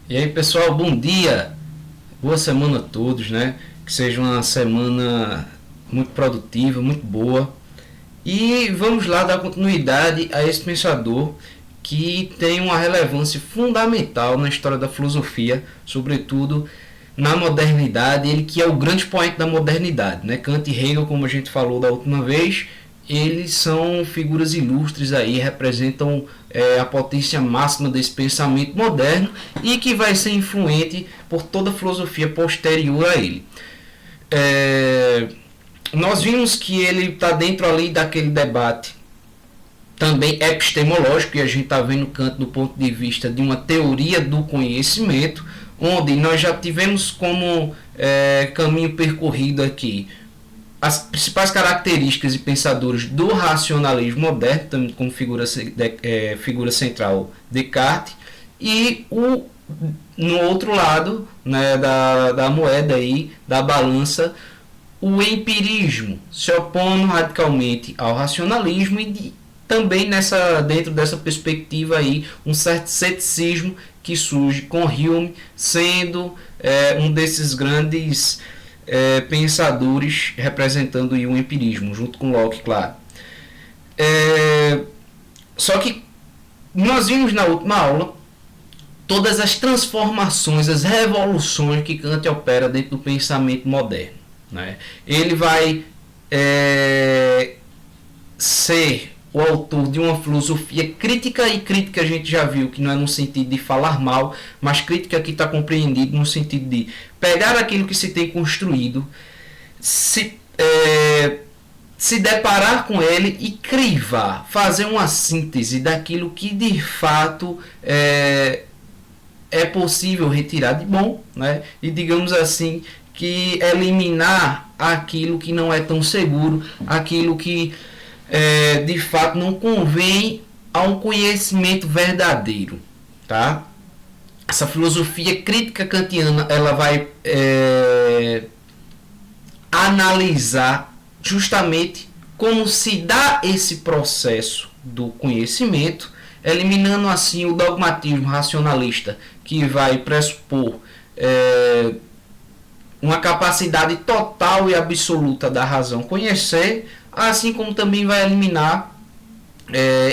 E aí, pessoal, bom dia, boa semana a todos, né? Que seja uma semana muito produtiva, muito boa. E vamos lá dar continuidade a esse pensador que tem uma relevância fundamental na história da filosofia, sobretudo na modernidade, ele que é o grande poeta da modernidade, né? Kant e Hegel, como a gente falou da última vez, eles são figuras ilustres aí, representam a potência máxima desse pensamento moderno e que vai ser influente por toda a filosofia posterior a ele. Nós vimos que ele está dentro ali daquele debate também epistemológico, e a gente está vendo Kant do ponto de vista de uma teoria do conhecimento, onde nós já tivemos como caminho percorrido aqui as principais características e pensadores do racionalismo moderno, como figura central Descartes, e no outro lado, né, da moeda, aí, da balança, o empirismo, se opondo radicalmente ao racionalismo e também dentro dessa perspectiva aí, um certo ceticismo que surge com Hume sendo um desses grandes pensadores representando o empirismo, junto com Locke, claro. Só que nós vimos na última aula todas as transformações, as revoluções que Kant opera dentro do pensamento moderno, né? Ele vai ser o autor de uma filosofia crítica, e crítica a gente já viu que não é no sentido de falar mal, mas crítica que está compreendido no sentido de pegar aquilo que se tem construído, se deparar com ele e crivar, fazer uma síntese daquilo que de fato é possível retirar de bom, né? E digamos assim, que eliminar aquilo que não é tão seguro, aquilo que de fato não convém a um conhecimento verdadeiro, tá? Essa filosofia crítica kantiana, ela vai analisar justamente como se dá esse processo do conhecimento, eliminando assim o dogmatismo racionalista, que vai pressupor uma capacidade total e absoluta da razão conhecer, assim como também vai eliminar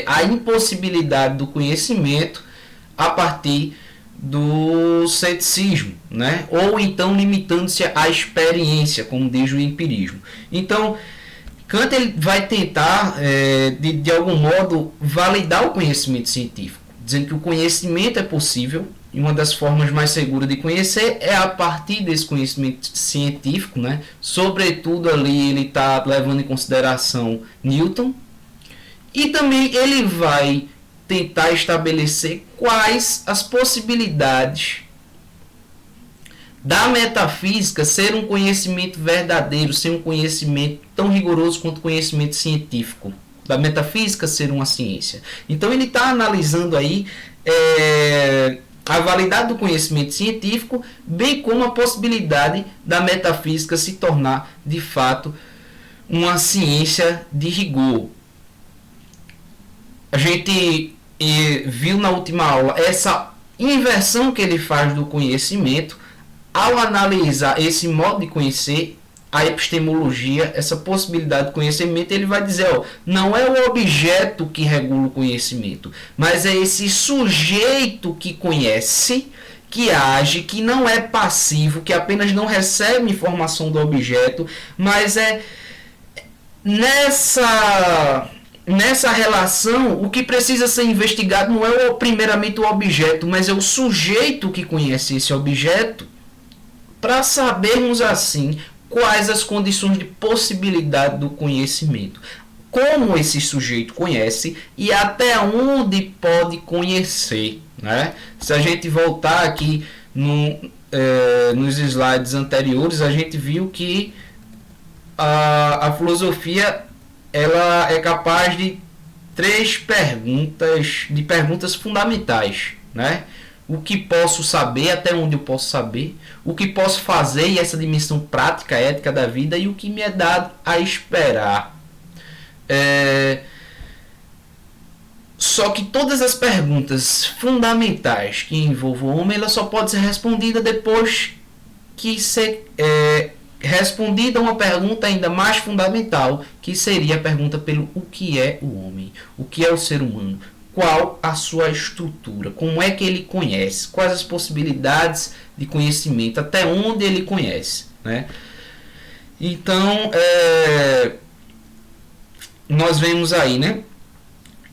a impossibilidade do conhecimento a partir do ceticismo, né? Ou então limitando-se à experiência, como diz o empirismo. Então, Kant ele vai tentar, de algum modo, validar o conhecimento científico, dizendo que o conhecimento é possível, e uma das formas mais seguras de conhecer é a partir desse conhecimento científico, né? Sobretudo ali ele está levando em consideração Newton, e também ele vai tentar estabelecer quais as possibilidades da metafísica ser um conhecimento verdadeiro, ser um conhecimento tão rigoroso quanto o conhecimento científico, da metafísica ser uma ciência. Então ele está analisando aí a validade do conhecimento científico, bem como a possibilidade da metafísica se tornar de fato uma ciência de rigor. A gente viu na última aula essa inversão que ele faz do conhecimento ao analisar esse modo de conhecer, a epistemologia, essa possibilidade de conhecimento. Ele vai dizer, não é o objeto que regula o conhecimento, mas é esse sujeito que conhece, que age, que não é passivo, que apenas não recebe informação do objeto, mas nessa relação, o que precisa ser investigado não é primeiramente o objeto, mas é o sujeito que conhece esse objeto, para sabermos assim quais as condições de possibilidade do conhecimento, como esse sujeito conhece e até onde pode conhecer, né? Se a gente voltar aqui nos slides anteriores, a gente viu que a filosofia ela é capaz de perguntas fundamentais, né? O que posso saber, até onde eu posso saber, o que posso fazer, e essa dimensão prática, ética da vida, e o que me é dado a esperar. Só que todas as perguntas fundamentais que envolvam o homem, ela só pode ser respondida depois que ser respondida uma pergunta ainda mais fundamental, que seria a pergunta pelo o que é o homem, o que é o ser humano, qual a sua estrutura, como é que ele conhece, quais as possibilidades de conhecimento, até onde ele conhece, né? Então, nós vemos aí, né?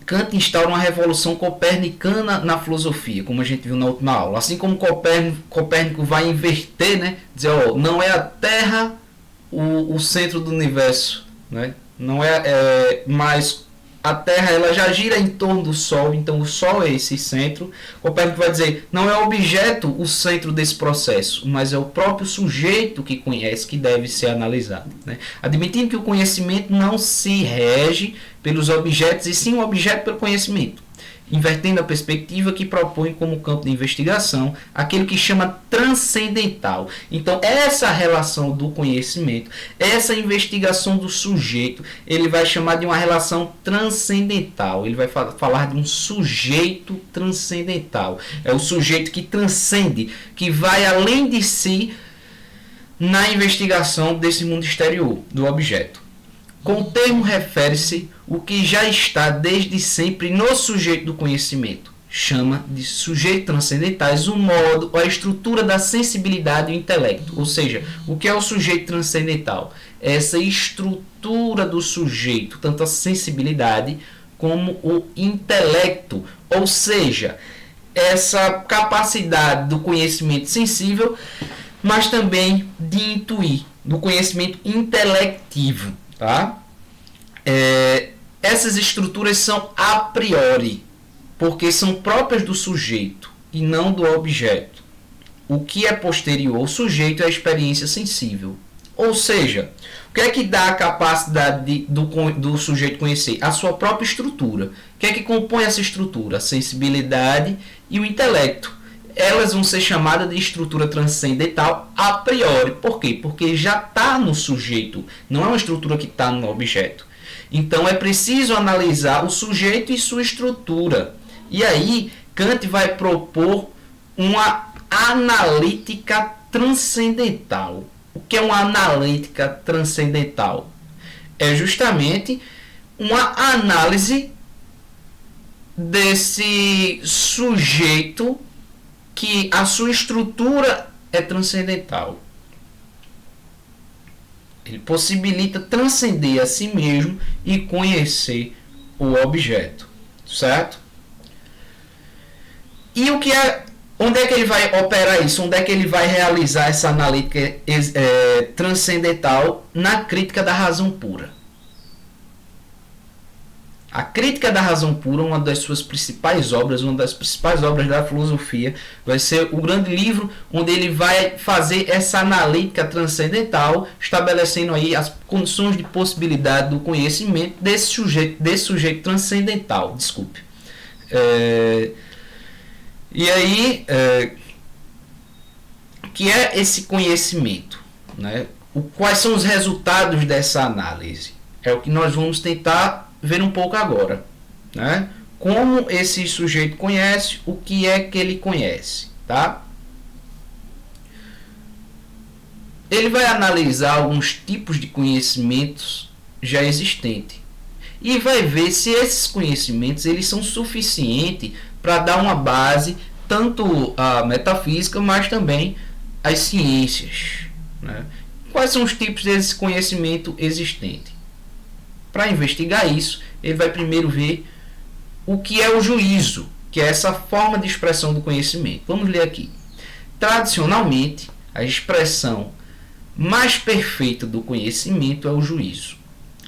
Kant instaura uma revolução copernicana na filosofia, como a gente viu na última aula. Assim como Copérnico vai inverter, né? Dizer, ó, não é a Terra o centro do universo, né? Não é, mas a Terra ela já gira em torno do Sol, então o Sol é esse centro. Copérnico vai dizer, não é o objeto o centro desse processo, mas é o próprio sujeito que conhece que deve ser analisado, né? Admitindo que o conhecimento não se rege pelos objetos e sim o objeto pelo conhecimento, invertendo a perspectiva que propõe como campo de investigação aquele que chama transcendental. Então, essa relação do conhecimento, essa investigação do sujeito, ele vai chamar de uma relação transcendental. Ele vai falar de um sujeito transcendental. É o sujeito que transcende, que vai além de si na investigação desse mundo exterior, do objeto. Com o termo refere-se o que já está desde sempre no sujeito do conhecimento. Chama de sujeitos transcendentais o modo ou a estrutura da sensibilidade e do intelecto. Ou seja, o que é o sujeito transcendental? Essa estrutura do sujeito, tanto a sensibilidade como o intelecto. Ou seja, essa capacidade do conhecimento sensível, mas também de intuir, do conhecimento intelectivo. Tá? Essas estruturas são a priori, porque são próprias do sujeito e não do objeto. O que é posterior ao sujeito é a experiência sensível. Ou seja, o que é que dá a capacidade do sujeito conhecer? A sua própria estrutura. O que é que compõe essa estrutura? A sensibilidade e o intelecto. Elas vão ser chamadas de estrutura transcendental a priori. Por quê? Porque já está no sujeito, não é uma estrutura que está no objeto. Então é preciso analisar o sujeito e sua estrutura. E aí Kant vai propor uma analítica transcendental. O que é uma analítica transcendental? É justamente uma análise desse sujeito que a sua estrutura é transcendental. Ele possibilita transcender a si mesmo e conhecer o objeto, certo? E o que é, onde é que ele vai operar isso? Onde é que ele vai realizar essa analítica transcendental? Na crítica da razão pura. A Crítica da Razão Pura, uma das suas principais obras, uma das principais obras da filosofia, vai ser o grande livro onde ele vai fazer essa analítica transcendental, estabelecendo aí as condições de possibilidade do conhecimento desse sujeito transcendental. Desculpe. E aí, que é esse conhecimento, né? Quais são os resultados dessa análise? É o que nós vamos tentar ver um pouco agora, né? Como esse sujeito conhece, o que é que ele conhece, tá? Ele vai analisar alguns tipos de conhecimentos já existentes e vai ver se esses conhecimentos eles são suficientes para dar uma base tanto à metafísica, mas também às ciências, né? Quais são os tipos desse conhecimento existente? Para investigar isso, ele vai primeiro ver o que é o juízo, que é essa forma de expressão do conhecimento. Vamos ler aqui. Tradicionalmente, a expressão mais perfeita do conhecimento é o juízo.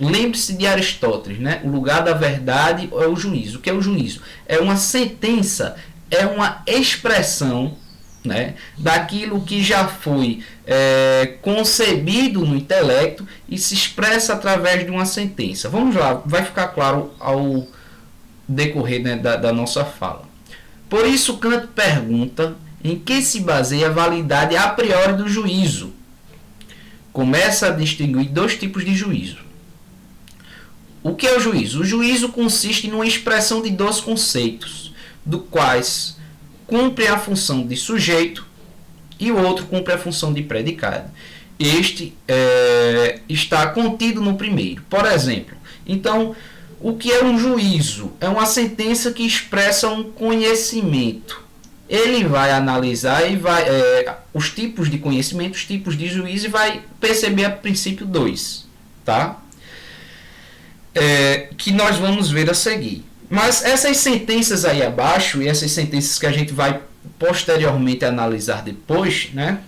Lembre-se de Aristóteles, né? O lugar da verdade é o juízo. O que é o juízo? É uma sentença, é uma expressão, né, daquilo que já foi concebido no intelecto e se expressa através de uma sentença. Vamos lá, vai ficar claro ao decorrer, né, da nossa fala. Por isso, Kant pergunta em que se baseia a validade a priori do juízo. Começa a distinguir dois tipos de juízo. O que é o juízo? O juízo consiste numa expressão de dois conceitos, do quais cumpre a função de sujeito e o outro cumpre a função de predicado. Este está contido no primeiro. Por exemplo, então, o que é um juízo? É uma sentença que expressa um conhecimento. Ele vai analisar e vai, os tipos de conhecimento, os tipos de juízo, e vai perceber a princípio dois, tá? Que nós vamos ver a seguir. Mas essas sentenças aí abaixo, e essas sentenças que a gente vai posteriormente analisar depois, né?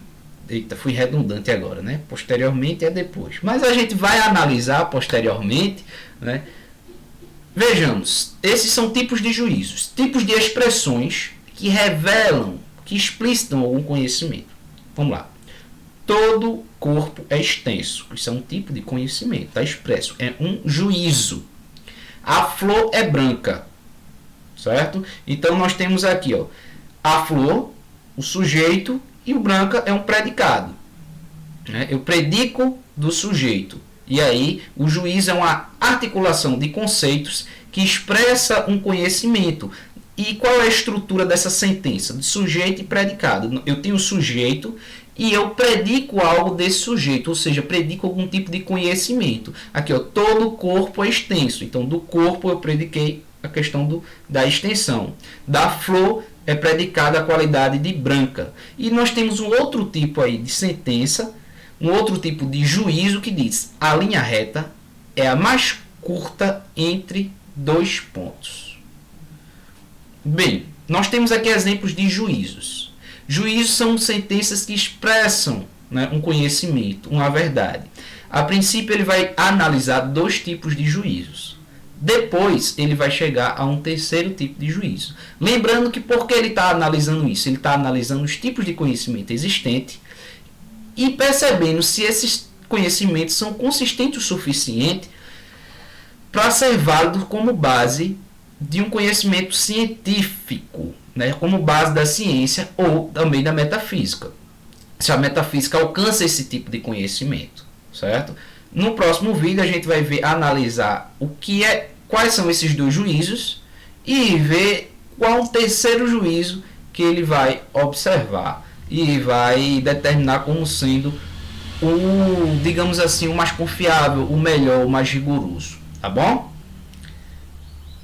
Eita, fui redundante agora, né? Posteriormente é depois. Mas a gente vai analisar posteriormente, né? Vejamos, esses são tipos de juízos, tipos de expressões que revelam, que explicitam algum conhecimento. Vamos lá. Todo corpo é extenso. Isso é um tipo de conhecimento, está expresso. É um juízo. A flor é branca, certo? Então nós temos aqui, ó, a flor, o sujeito, e o branca é um predicado. Né? Eu predico do sujeito. E aí o juízo é uma articulação de conceitos que expressa um conhecimento. E qual é a estrutura dessa sentença? De sujeito e predicado. Eu tenho o sujeito e eu predico algo desse sujeito, ou seja, predico algum tipo de conhecimento. Aqui, ó, todo o corpo é extenso. Então, do corpo eu prediquei a questão da extensão. Da flor é predicada a qualidade de branca. E nós temos um outro tipo aí de sentença, um outro tipo de juízo que diz: a linha reta é a mais curta entre dois pontos. Bem, nós temos aqui exemplos de juízos. Juízos são sentenças que expressam, né, um conhecimento, uma verdade. A princípio, ele vai analisar dois tipos de juízos. Depois, ele vai chegar a um terceiro tipo de juízo. Lembrando que por que ele está analisando isso? Ele está analisando os tipos de conhecimento existente e percebendo se esses conhecimentos são consistentes o suficiente para ser válido como base de um conhecimento científico, né, como base da ciência ou também da metafísica. Se a metafísica alcança esse tipo de conhecimento, certo? No próximo vídeo a gente vai analisar quais são esses dois juízos e ver qual o terceiro juízo que ele vai observar e vai determinar como sendo digamos assim, o mais confiável, o melhor, o mais rigoroso, tá bom?